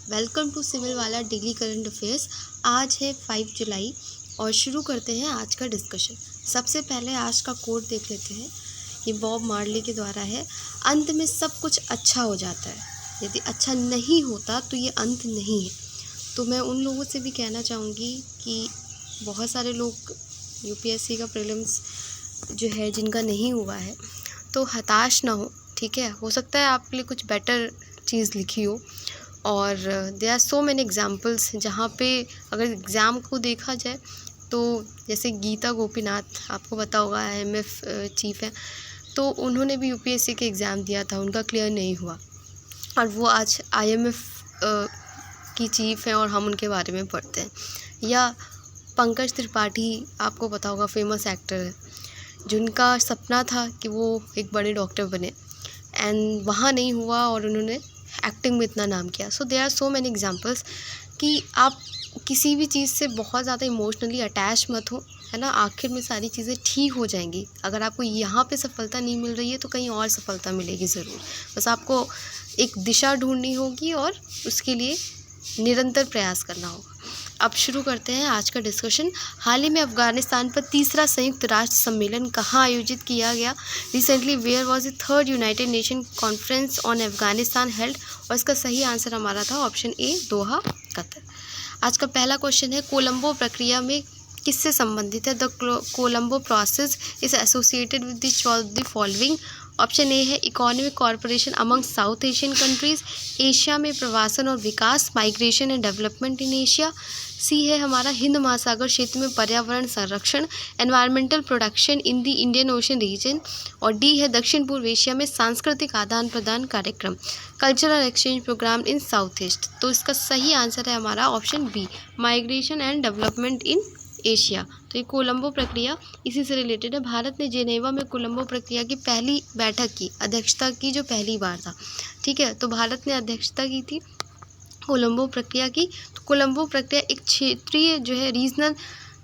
Welcome to civil वाला daily current affairs. आज है 5 जुलाई और शुरू करते हैं आज का डिस्कशन। सबसे पहले आज का कोट देख लेते हैं। ये बॉब मार्ली के द्वारा है। अंत में सब कुछ अच्छा हो जाता है, यदि अच्छा नहीं होता तो ये अंत नहीं है। तो मैं उन लोगों से भी कहना चाहूँगी कि बहुत सारे लोग यूपीएससी का प्रीलिम्स जो है जिनका नहीं हुआ है, तो हताश ना हो। ठीक है, हो सकता है आपके लिए कुछ बेटर चीज़ लिखी हो। और there are so many examples जहाँ पे अगर एग्ज़ाम को देखा जाए तो जैसे गीता गोपीनाथ, आपको पता होगा IMF चीफ़ है, तो उन्होंने भी यूपीएससी के एग्ज़ाम दिया था, उनका क्लियर नहीं हुआ और वो आज IMF की चीफ़ हैं और हम उनके बारे में पढ़ते हैं। या पंकज त्रिपाठी, आपको पता होगा, फेमस एक्टर है, जिनका सपना था कि वो एक बड़े डॉक्टर बने एंड वहाँ नहीं हुआ और उन्होंने एक्टिंग में इतना नाम किया। So there are so many examples कि आप किसी भी चीज़ से बहुत ज़्यादा इमोशनली अटैच मत हो, है ना। आखिर में सारी चीज़ें ठीक हो जाएंगी। अगर आपको यहाँ पे सफलता नहीं मिल रही है तो कहीं और सफलता मिलेगी ज़रूर। बस आपको एक दिशा ढूंढनी होगी और उसके लिए निरंतर प्रयास करना होगा। अब शुरू करते हैं आज का डिस्कशन। हाल ही में अफगानिस्तान पर तीसरा संयुक्त राष्ट्र सम्मेलन कहाँ आयोजित किया गया? Recently where was the third United Nation conference on Afghanistan held? और इसका सही आंसर हमारा था ऑप्शन ए, दोहा, कतर। आज का पहला क्वेश्चन है, कोलंबो प्रक्रिया में किससे संबंधित है? The Colombo process is associated with the following. Option A है economic corporation among south Asian countries, Asia में प्रवासन और विकास, migration and development in Asia. C है हमारा हिंद महासागर क्षेत्र में पर्यावरण संरक्षण, environmental production in the Indian ocean region. और डी है दक्षिण पूर्व एशिया में सांस्कृतिक आदान प्रदान कार्यक्रम, cultural exchange programme in south east. तो इसका सही आंसर है हमारा option B, migration and development in Asia. तो ये कोलंबो प्रक्रिया इसी से रिलेटेड है। भारत ने जेनेवा में कोलंबो प्रक्रिया की पहली बैठक की अध्यक्षता की, जो पहली बार था। ठीक है, तो भारत ने अध्यक्षता की थी कोलंबो प्रक्रिया की। तो कोलंबो प्रक्रिया एक क्षेत्रीय जो है रीजनल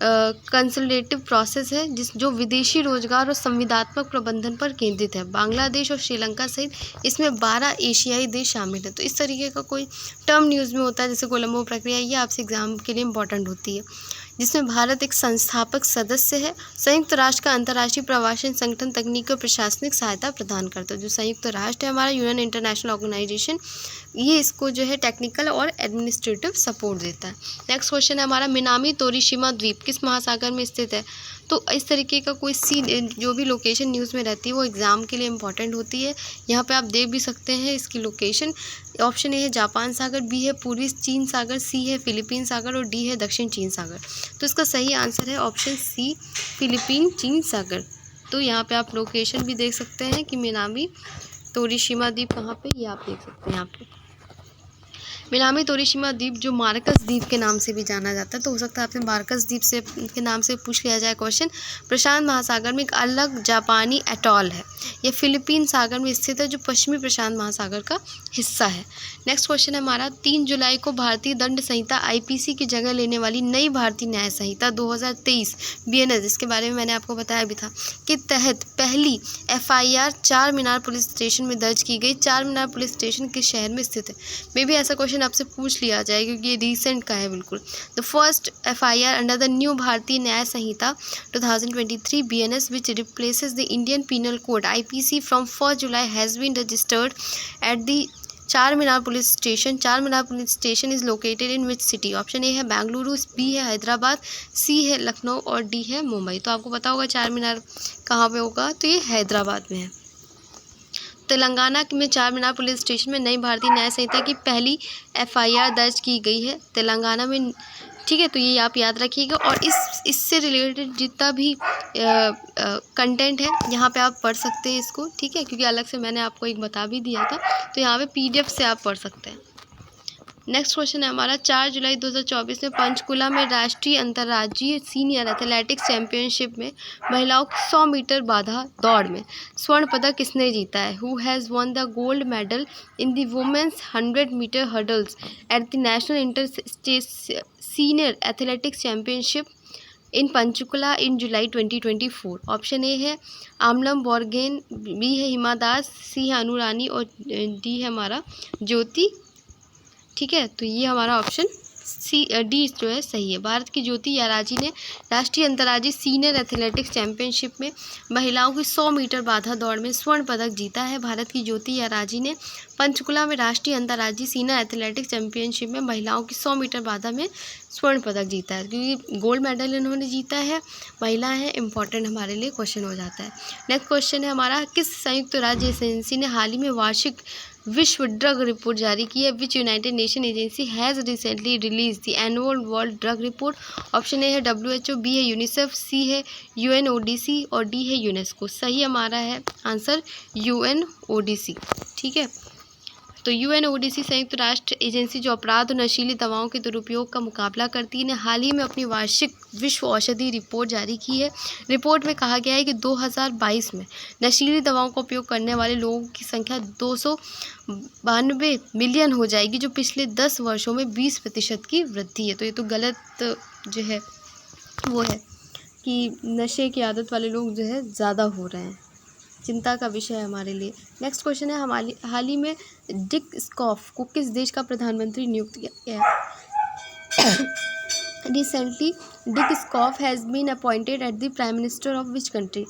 कंसल्टेटिव प्रोसेस है जो विदेशी रोजगार और संविदात्मक प्रबंधन पर केंद्रित है। बांग्लादेश और श्रीलंका सहित इसमें 12 एशियाई देश शामिल हैं। तो इस तरीके का कोई टर्म न्यूज़ में होता है जैसे कोलंबो प्रक्रिया, ये आपसे एग्जाम के लिए इम्पोर्टेंट होती है, जिसमें भारत एक संस्थापक सदस्य है। संयुक्त राष्ट्र का अंतर्राष्ट्रीय प्रवासन संगठन तकनीकी और प्रशासनिक सहायता प्रदान करता है। जो संयुक्त राष्ट्र है हमारा, यूनियन इंटरनेशनल ऑर्गेनाइजेशन, ये इसको जो है टेक्निकल और एडमिनिस्ट्रेटिव सपोर्ट देता है। नेक्स्ट क्वेश्चन है हमारा, मिनामी तोरिशिमा द्वीप किस महासागर में स्थित है? तो इस तरीके का कोई जो भी लोकेशन न्यूज़ में रहती है वो एग्ज़ाम के लिए इंपॉर्टेंट होती है। यहाँ पे आप देख भी सकते हैं इसकी लोकेशन। ऑप्शन ए है जापान सागर, बी है पूर्वी चीन सागर, सी है फिलीपीन सागर और डी है दक्षिण चीन सागर। तो इसका सही आंसर है ऑप्शन सी, फिलीपीन चीन सागर। तो यहाँ पे आप लोकेशन भी देख सकते हैं कि मिनामी तोरिशिमा द्वीप कहाँ पे, ये आप देख सकते हैं यहाँ पे। मिनामी तोरिशिमा द्वीप जो मार्कस द्वीप के नाम से भी जाना जाता है, तो हो सकता है आपसे मार्कस द्वीप से के नाम से पूछ लिया जाए क्वेश्चन। प्रशांत महासागर में एक अलग जापानी एटॉल है। यह फिलीपीन सागर में स्थित है जो पश्चिमी प्रशांत महासागर का हिस्सा है। नेक्स्ट क्वेश्चन है हमारा, 3 जुलाई को भारतीय दंड संहिता IPC की जगह लेने वाली नई भारतीय न्याय संहिता 2023 BNS, इसके बारे में मैंने आपको बताया भी था, के तहत पहली FIR चार मीनार पुलिस स्टेशन में दर्ज की गई। चार मीनार पुलिस स्टेशन किस शहर में स्थित है? मे भी ऐसा क्वेश्चन आपसे पूछ लिया जाए क्योंकि ये रिसेंट का है बिल्कुल। The first FIR under the new Bharatiya Nyaya Sanhita 2023 BNS which replaces the Indian penal code IPC from 1 July has been registered at the Char Minar police station. Char Minar police station is located in which city? Option A है Bengaluru, B है हैदराबाद, सी है लखनऊ और D है मुंबई। तो आपको पता होगा चार मीनार कहाँ पे होगा, तो ये हैदराबाद में है। तेलंगाना में चार मीनार पुलिस स्टेशन में नई भारतीय न्याय संहिता की पहली FIR दर्ज की गई है तेलंगाना में। ठीक है, तो ये आप याद रखिएगा। और इससे रिलेटेड जितना भी कंटेंट है यहाँ पे आप पढ़ सकते हैं इसको। ठीक है, क्योंकि अलग से मैंने आपको एक बता भी दिया था, तो यहाँ पे PDF से आप पढ़ सकते हैं। नेक्स्ट क्वेश्चन है हमारा, 4 जुलाई 2024 में पंचकुला में राष्ट्रीय अंतर्राज्यीय सीनियर एथलेटिक्स चैंपियनशिप में महिलाओं 100 मीटर बाधा दौड़ में स्वर्ण पदक किसने जीता है? Who has won the gold medal in the women's 100 metre hurdles at the national interstate senior athletics championship in Panchkula in July 2024? Option A है आमलम बोर्गेन, बी है हिमा दास, सी है अनुरानी और डी है हमारा ज्योति ठीक है, तो ये हमारा ऑप्शन डी जो है सही है। भारत की ज्योति याराजी ने राष्ट्रीय अंतर्राज्यीय सीनियर एथलेटिक्स चैंपियनशिप में महिलाओं की 100 मीटर बाधा दौड़ में स्वर्ण पदक जीता है। भारत की ज्योति याराजी ने पंचकुला में राष्ट्रीय अंतर्राज्यीय सीनियर एथलेटिक्स चैंपियनशिप में महिलाओं की 100 मीटर बाधा में स्वर्ण पदक जीता है, क्योंकि गोल्ड मेडल इन्होंने जीता है, महिला है, इंपॉर्टेंट हमारे लिए क्वेश्चन हो जाता है। नेक्स्ट क्वेश्चन है हमारा, किस संयुक्त राज्य एजेंसी ने हाल ही में वार्षिक विश्व ड्रग रिपोर्ट जारी की है? Which united nation agency has recently release the annual world drug report? Option A है WHO, बी है यूनिसेफ, सी है UNODC और डी है यूनेस्को। सही हमारा है आंसर UNODC। ठीक है, तो UNODC संयुक्त राष्ट्र एजेंसी जो अपराध और नशीली दवाओं के दुरुपयोग का मुकाबला करती है, ने हाल ही में अपनी वार्षिक विश्व औषधि रिपोर्ट जारी की है। रिपोर्ट में कहा गया है कि 2022 में नशीली दवाओं का उपयोग करने वाले लोगों की संख्या 292 मिलियन हो जाएगी, जो पिछले 10 वर्षों में 20% की वृद्धि है। तो ये तो गलत जो है वो है कि नशे की आदत वाले लोग जो है ज़्यादा हो रहे हैं, चिंता का विषय है हमारे लिए। नेक्स्ट क्वेश्चन है, हाल ही में डिक स्कॉफ को किस देश का प्रधानमंत्री नियुक्त किया गया? Recently Dick Schoof has been appointed at the prime minister of which country?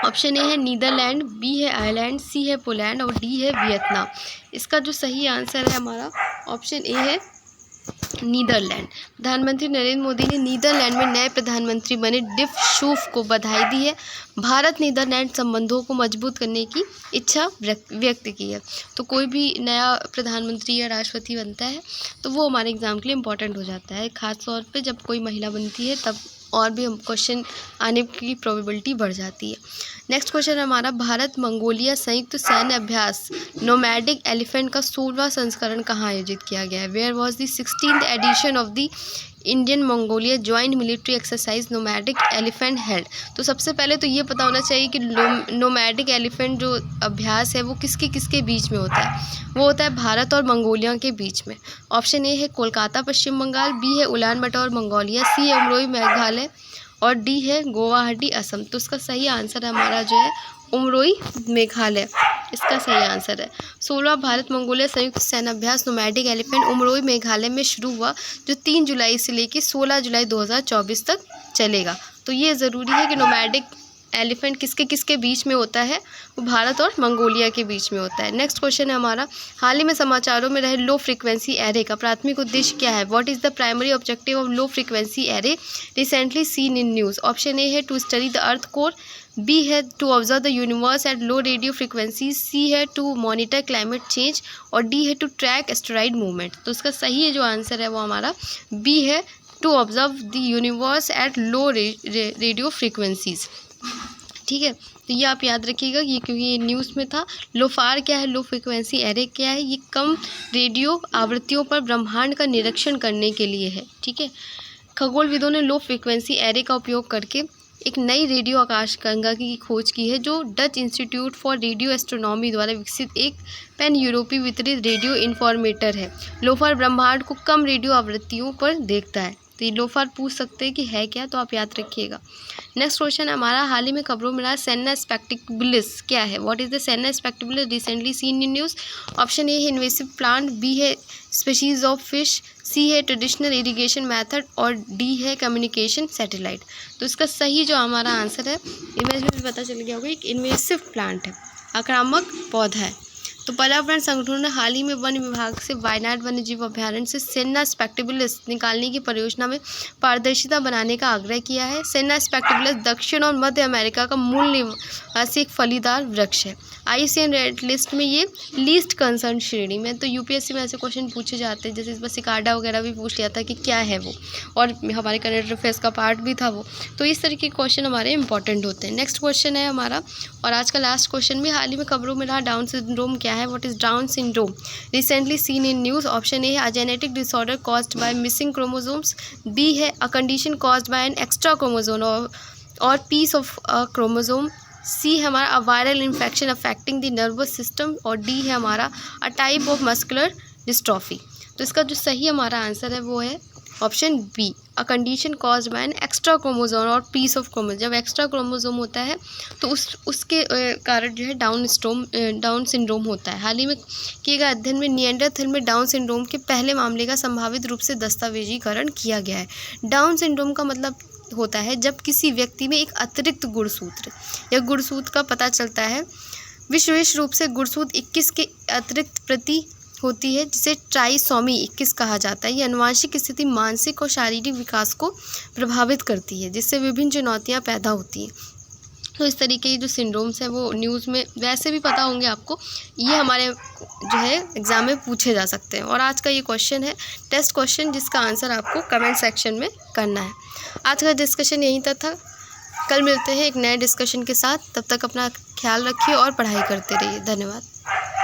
Option A है नीदरलैंड, बी है आयरलैंड, सी है पोलैंड और डी है वियतनाम। इसका जो सही आंसर है हमारा ऑप्शन ए है नीदरलैंड। प्रधानमंत्री नरेंद्र मोदी ने नीदरलैंड में नए प्रधानमंत्री बने डिफ शूफ को बधाई दी है। भारत नीदरलैंड संबंधों को मजबूत करने की इच्छा व्यक्त की है। तो कोई भी नया प्रधानमंत्री या राष्ट्रपति बनता है तो वो हमारे एग्जाम के लिए इम्पोर्टेंट हो जाता है, खास तौर पे जब कोई महिला बनती है तब और भी हम क्वेश्चन आने की प्रोबेबिलिटी बढ़ जाती है। नेक्स्ट क्वेश्चन हमारा, भारत मंगोलिया संयुक्त सैन्य अभ्यास नोमैडिक एलिफेंट का 16वां संस्करण कहाँ आयोजित किया गया है? Where was the 16th edition of the Indian Mongolia joint military exercise nomadic elephant held? तो सबसे पहले तो ये पता होना चाहिए कि नोमैडिक एलिफेंट जो अभ्यास है वो किसके किसके बीच में होता है? वो होता है भारत और मंगोलिया के बीच में। ऑप्शन ए है कोलकाता पश्चिम बंगाल, बी है उलान बटोर मंगोलिया, सी है उमरोई मेघालय और डी है गुवाहाटी असम। तो इसका सही आंसर हमारा जो है उमरोई मेघालय, इसका सही आंसर है। 16वां भारत मंगोलिया संयुक्त सैन्य अभ्यास नोमैडिक एलिफेंट उमरोई मेघालय में शुरू हुआ, जो 3 जुलाई से लेकर 16 जुलाई 2024 तक चलेगा। तो ये ज़रूरी है कि नोमैडिक एलिफेंट किसके किसके बीच में होता है? वो भारत और मंगोलिया के बीच में होता है। नेक्स्ट क्वेश्चन है हमारा, हाल ही में समाचारों में रहे लो फ्रीक्वेंसी एरे का प्राथमिक उद्देश्य क्या है? What is the primary objective of low frequency array recently seen in news? Option A है to study the earth core, B है to observe the universe at low radio frequency, C है to monitor climate change और D है to track asteroid movement. तो इसका सही जो answer है वो हमारा बी है to observe the universe at low radio frequencies. ठीक है, तो ये आप याद रखिएगा, ये क्योंकि ये न्यूज़ में था। लोफार क्या है, लो फ्रिक्वेंसी एरे क्या है? ये कम रेडियो आवृत्तियों पर ब्रह्मांड का निरीक्षण करने के लिए है। ठीक है, खगोलविदों ने लो फ्रिक्वेंसी एरे का उपयोग करके एक नई रेडियो आकाशगंगा की खोज की है, जो Dutch institute for radio astronomy द्वारा विकसित एक पैन यूरोपीय वितरित रेडियो इन्फॉर्मेटर है। लोफार ब्रह्मांड को कम रेडियो आवृत्तियों पर देखता है। तो ये लोफार पूछ सकते हैं कि है क्या, तो आप याद रखिएगा। नेक्स्ट क्वेश्चन हमारा, हाल ही में खबरों में रहा सेन्ना स्पेक्टिबिलिस क्या है? What is the senna spectabilis recently seen in news? Option A है इन्वेसिव प्लांट, बी है स्पीशीज ऑफ फिश, सी है ट्रेडिशनल इरिगेशन मेथड और डी है कम्युनिकेशन सैटेलाइट। तो इसका सही जो हमारा आंसर है, इमेज में भी पता चल गया होगा, एक इन्वेसिव प्लांट है, आक्रामक पौधा है। तो पर्यावरण संगठनों ने हाल ही में वन विभाग से वायनाड वन्यजीव अभ्यारण्य से सेन्ना स्पेक्टिबिलिस निकालने की परियोजना में पारदर्शिता बनाने का आग्रह किया है। सेन्ना स्पेक्टिबिलिस दक्षिण और मध्य अमेरिका का मूल निवासी एक फलीदार वृक्ष है। IUCN रेड लिस्ट में ये लीस्ट कंसर्न श्रेणी में। तो UPSC में ऐसे क्वेश्चन पूछे जाते हैं, जैसे इस बार सिकाडा वगैरह भी पूछ लिया था कि क्या है वो, और हमारे करंट अफेयर्स का पार्ट भी था वो। तो इस तरह के क्वेश्चन हमारे इंपॉर्टेंट होते हैं। नेक्स्ट क्वेश्चन है हमारा, और आज का लास्ट क्वेश्चन भी, हाल ही में खबरों में रहा डाउन सिंड्रोम क्या है? What is Down syndrome recently seen in news? Option A है a genetic disorder caused by missing chromosomes, B है a condition caused by an extra chromosome और piece of a chromosome, C है हमारा a viral infection affecting the nervous system और D है हमारा a type of muscular dystrophy. तो इसका जो सही हमारा आंसर है वो है option B, a condition caused by an extra chromosome और पीस ऑफ क्रोमोसोम। जब एक्स्ट्रा क्रोमोसोम होता है तो उसके कारण जो है डाउन सिंड्रोम होता है। हाल ही में किए गए अध्ययन में निएंडरथल में डाउन सिंड्रोम के पहले मामले का संभावित रूप से दस्तावेजीकरण किया गया है। डाउन सिंड्रोम का मतलब होता है जब किसी व्यक्ति में एक अतिरिक्त गुणसूत्र या गुणसूत्र का पता चलता है। विशेष रूप से गुणसूत्र 21 के अतिरिक्त प्रति होती है, जिसे ट्राइसोमी 21 कहा जाता है। ये आनुवंशिक स्थिति मानसिक और शारीरिक विकास को प्रभावित करती है, जिससे विभिन्न चुनौतियां पैदा होती हैं। तो इस तरीके की जो सिंड्रोम्स हैं वो न्यूज़ में वैसे भी पता होंगे आपको, ये हमारे जो है एग्ज़ाम में पूछे जा सकते हैं। और आज का ये क्वेश्चन है टेस्ट क्वेश्चन, जिसका आंसर आपको कमेंट सेक्शन में करना है। आज का डिस्कशन यहीं तक था। कल मिलते हैं एक नए डिस्कशन के साथ। तब तक अपना ख्याल रखिए और पढ़ाई करते रहिए। धन्यवाद।